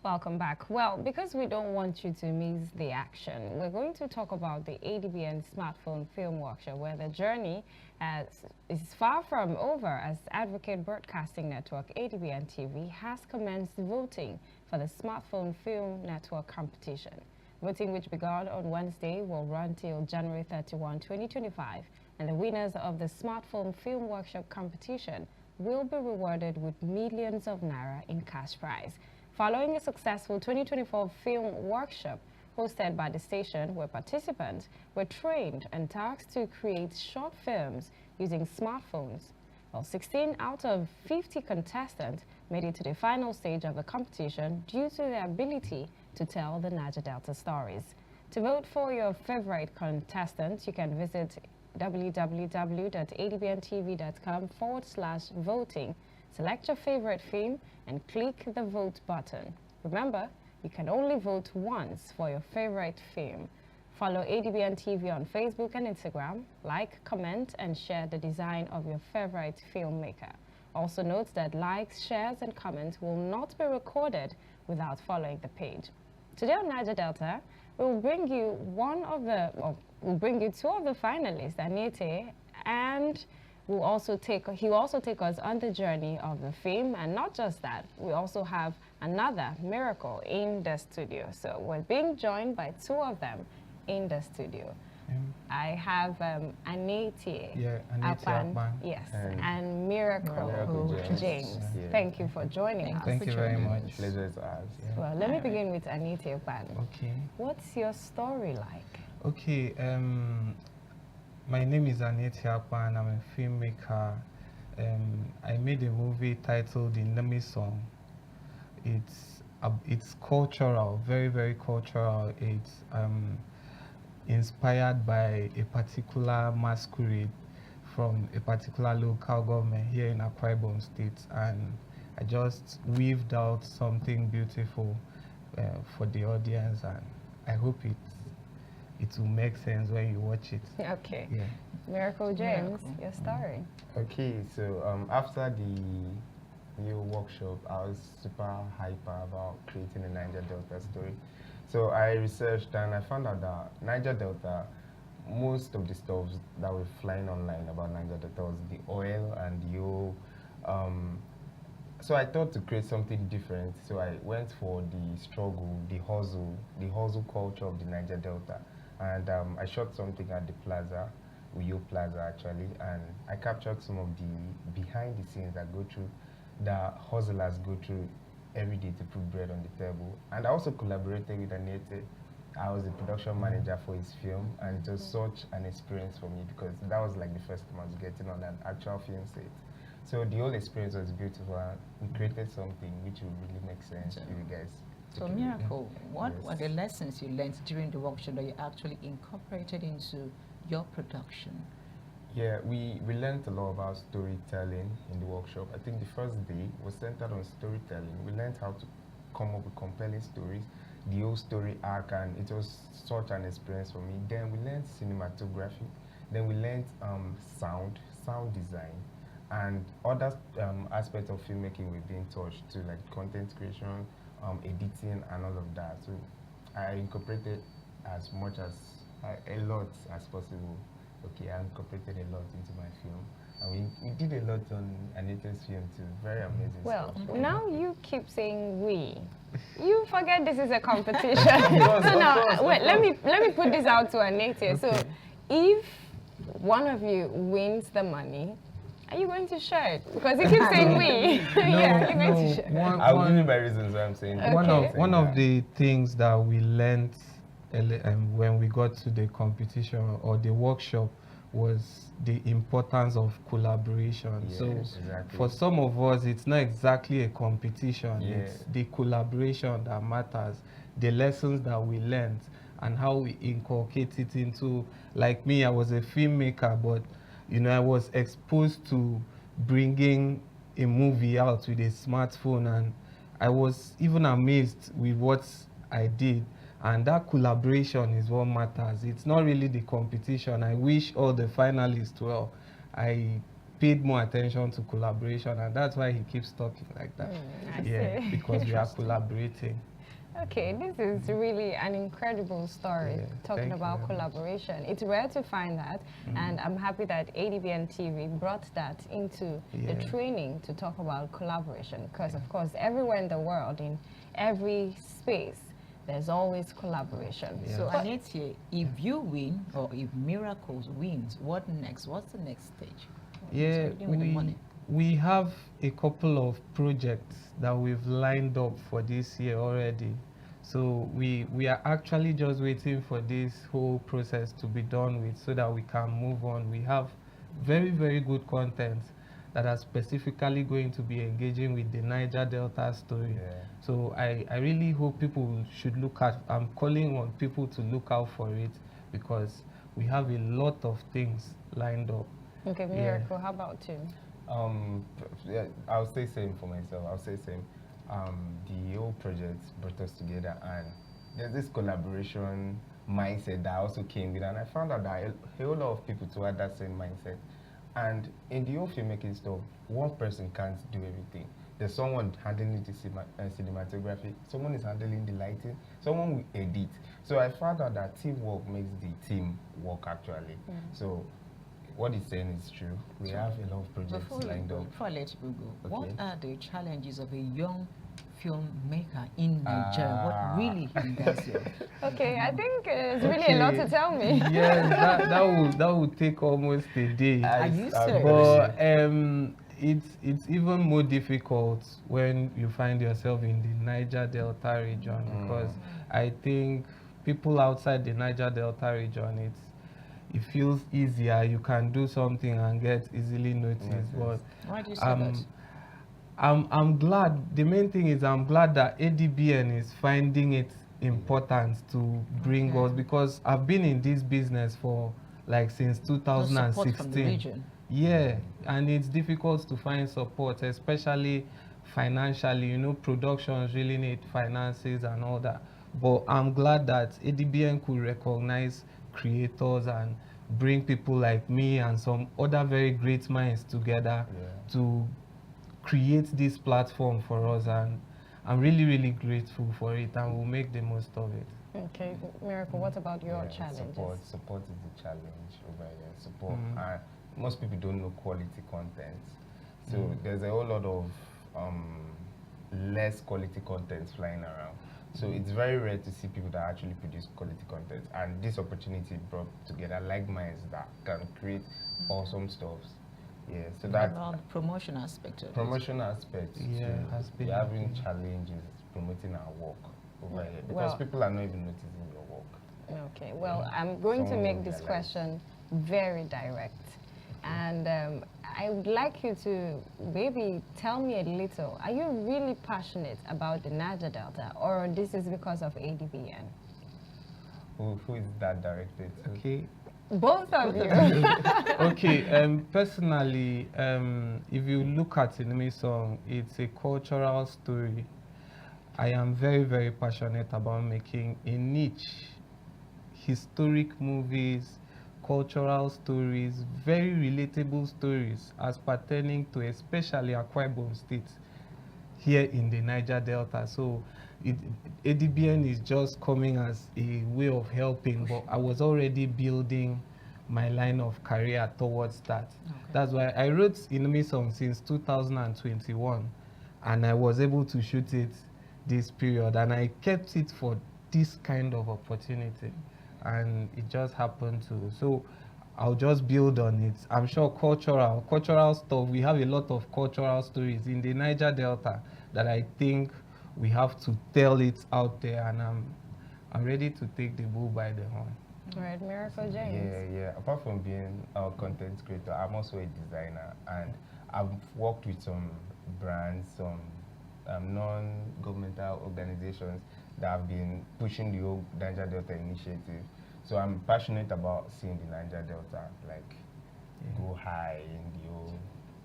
Welcome back. Well, because we don't want you to miss the action, we're going to talk about the ADBN Smartphone Film Workshop, where the journey is far from over as Advocate Broadcasting Network ADBN TV has commenced voting for the Smartphone Film Network competition. Voting, which began on Wednesday, will run till January 31, 2025, and the winners of the Smartphone Film Workshop competition will be rewarded with millions of naira in cash prize. Following a successful 2024 film workshop hosted by the station, where participants were trained and tasked to create short films using smartphones. Well, 16 out of 50 contestants made it to the final stage of the competition due to their ability to tell the Niger Delta stories. To vote for your favorite contestant, you can visit www.adbntv.com/voting. Select your favorite film and click the vote button. Remember, you can only vote once for your favorite film. Follow ADBN TV on Facebook and Instagram. Like, comment, and share the design of your favorite filmmaker. Also note that likes, shares, and comments will not be recorded without following the page. Today on Niger Delta, we'll bring you two of the finalists, Anietie, and he will also take us on the journey of the film. And not just that, we also have another miracle in the studio. So we're being joined by two of them in the studio. I have Anietie Akpan, yes, and Miracle James. Yeah. Thank you for joining us. Thank you very much. Pleasure is ours. Yeah. Well, let me begin with Anietie Akpan. Okay. What's your story like? Okay. My name is Anietie Akpan. I'm a filmmaker. I made a movie titled The Name Song. It's cultural, very, very cultural. It's inspired by a particular masquerade from a particular local government here in Akwa Ibom State, and I just weaved out something beautiful for the audience, and I hope it will make sense when you watch it. Okay. Yeah. Miracle James, your story. Okay, so after the new workshop, I was super hyper about creating a Niger Delta story. So I researched and I found out that Niger Delta, most of the stuff that were flying online about Niger Delta was the oil and the oil. So I thought to create something different. So I went for the struggle, the hustle culture of the Niger Delta. And I shot something at the plaza, Uyo Plaza actually, and I captured some of the behind the scenes that hustlers go through every day to put bread on the table. And I also collaborated with Anietie. I was the production manager for his film, and it was such an experience for me because that was like the first time I was getting on an actual film set. So the whole experience was beautiful, and we created something which will really make sense to you guys. So Miracle, what were the lessons you learned during the workshop that you actually incorporated into your production? Yeah, we learned a lot about storytelling in the workshop. I think the first day was centered on storytelling. We learned how to come up with compelling stories, the whole story arc, and it was such an experience for me. Then we learned cinematography. Then we learned sound design, and other aspects of filmmaking we've been touched to, like content creation, editing, and all of that. So I incorporated as much as a lot as possible. Okay, I incorporated a lot into my film, and we did a lot on Anietie's film too. Very amazing. Well, stuff. now you keep saying we. You forget this is a competition. So now, wait, let me put this out to Anietie. Okay. So, if one of you wins the money, are you going to share it? Because you keep saying we. Yeah, you're going to share. I'll give you my reasons why I'm saying that. Okay. One of the things that we learned when we got to the competition or the workshop was the importance of collaboration. Yes, so exactly. For some of us, it's not exactly a competition. Yeah. It's the collaboration that matters, the lessons that we learned, and how we inculcate it into, like me, I was a filmmaker, but I was exposed to bringing a movie out with a smartphone, and I was even amazed with what I did. And that collaboration is what matters. It's not really the competition. I wish all the finalists well. I paid more attention to collaboration, and that's why he keeps talking like that. I Yeah, see. because we are collaborating. Okay, this is really an incredible story, Yeah, talking thank you about very much. collaboration. It's rare to find that, and I'm happy that ADBN TV brought that into the Yeah. training to talk about collaboration, because of course, everywhere in the world, in every space, there's always collaboration. Yeah. So Anietie, if you win or if Miracles wins, what next? What's the next stage? Yeah, So you're dealing with the money. we have a couple of projects that we've lined up for this year already. So we are actually just waiting for this whole process to be done with so that we can move on. We have very, very good content that are specifically going to be engaging with the Niger Delta story. Yeah. So I really hope people should look at, I'm calling on people to look out for it, because we have a lot of things lined up. Okay, Yeah. Miracle, how about you? Yeah, I'll say same for myself. I'll say same. The whole project brought us together, and there's this collaboration mindset that also came with, and I found out that a whole lot of people too had that same mindset. And in the whole filmmaking stuff, one person can't do everything. There's someone handling the cinematography, someone is handling the lighting, someone will edit. So I found out that teamwork makes the team work actually. So what he's saying is true. We have a lot of projects lined up. Before I let you go, what Okay. are the challenges of a young filmmaker in Nigeria? What really hinders you? Okay, I think it's really a lot to tell me. Yes, that would take almost a day. Are you serious? But it's even more difficult when you find yourself in the Niger Delta region, because I think people outside the Niger Delta region, it feels easier. You can do something and get easily noticed. But Why do you say that? I'm glad. The main thing is I'm glad that ADBN is finding it important to bring us, because I've been in this business for like since No support from the 2016. region. Yeah, and it's difficult to find support, especially financially. You know, productions really need finances and all that. But I'm glad that ADBN could recognize creators and bring people like me and some other very great minds together to create this platform for us, and I'm really, really grateful for it, and we'll make the most of it. Okay, Miracle, what about your challenges? Support is the challenge over here. Support. Most people don't know quality content. So there's a whole lot of less quality content flying around. So it's very rare to see people that actually produce quality content. And this opportunity brought together like minds that can create awesome stuff. Yeah, so What that about the promotion aspect of it? promotion aspect. Yeah, has been we're having a thing. challenges promoting our work over here, because Well- people are not even noticing your work. Okay, well, I'm going to Someone make will this realize. question very direct. And I would like you to maybe tell me a little. Are you really passionate about the Niger Delta, or this is because of ADBN? Who is that directed to? Okay. Both of you. Okay, personally, if you look at Inemi Song, it's a cultural story. I am very, very passionate about making a niche, historic movies, cultural stories, very relatable stories as pertaining to especially Akwa Ibom State here in the Niger Delta. So ADBN is just coming as a way of helping, but I was already building my line of career towards that. That's why I wrote Inemi Song since 2021, and I was able to shoot it this period, and I kept it for this kind of opportunity, and it just happened to. So I'll just build on it. I'm sure cultural stuff, we have a lot of cultural stories in the Niger Delta that I think we have to tell it out there, and I'm ready to take the bull by the horn. All right, Miracle James. Yeah. Apart from being a content creator, I'm also a designer, and I've worked with some brands, some non-governmental organizations that have been pushing the whole Niger Delta initiative. So I'm passionate about seeing the Niger Delta go high in the whole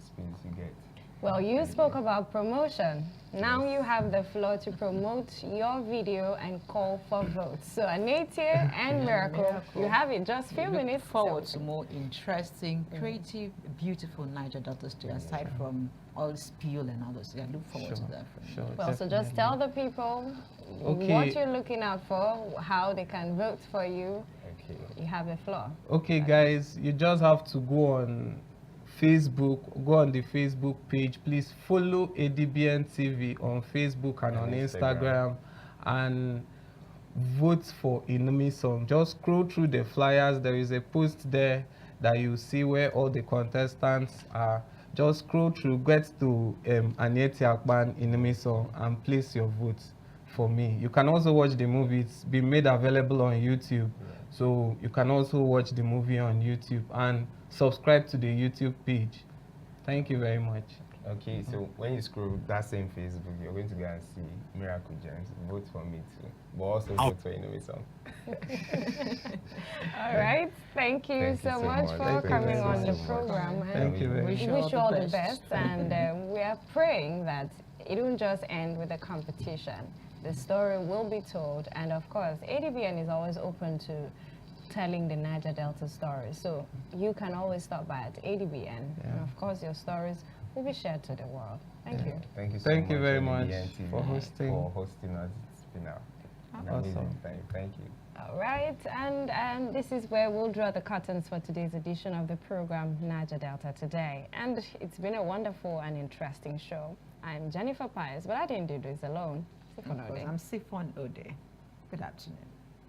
space you get. Well, you spoke about promotion. Now you have the floor to promote your video and call for votes. So Anietie and Miracle, you have it. Just a few minutes. Look forward to more interesting, creative, beautiful Niger Delta story aside from all spill and all those. Yeah, look forward to that. Sure, Well, so just tell the people what you're looking out for, how they can vote for you. Okay. You have the floor. Okay, guys, you just have to go on Facebook, go on the Facebook page. Please follow ADBN TV on Facebook and on Instagram, and vote for Inumi Song. Just scroll through the flyers. There is a post there that you see where all the contestants are. Just scroll through, get to Anietie Akpan Inumi Song, and place your vote for me. You can also watch the movie. It's been made available on YouTube. So you can also watch the movie on YouTube and subscribe to the YouTube page. Thank you very much. Okay, so when you scroll that same Facebook, you're going to go and see Miracle James. Vote for me too, but also vote for Inumi Song. All right. Thank you so much for coming on the program. Thank you very much. We wish you all the best, and we are praying that it won't just end with a competition. The story will be told, and of course, ADBN is always open to telling the Niger Delta story. So you can always stop by at ADBN, and of course, your stories will be shared to the world. Thank you. Thank you so much. Thank you very much ADBN TV for hosting us. It's been an amazing time. Thank you. All right, and this is where we'll draw the curtains for today's edition of the program Niger Delta Today. And it's been a wonderful and interesting show. I'm Jennifer Pius, but I didn't do this alone. I'm Sifon Ode. Good afternoon.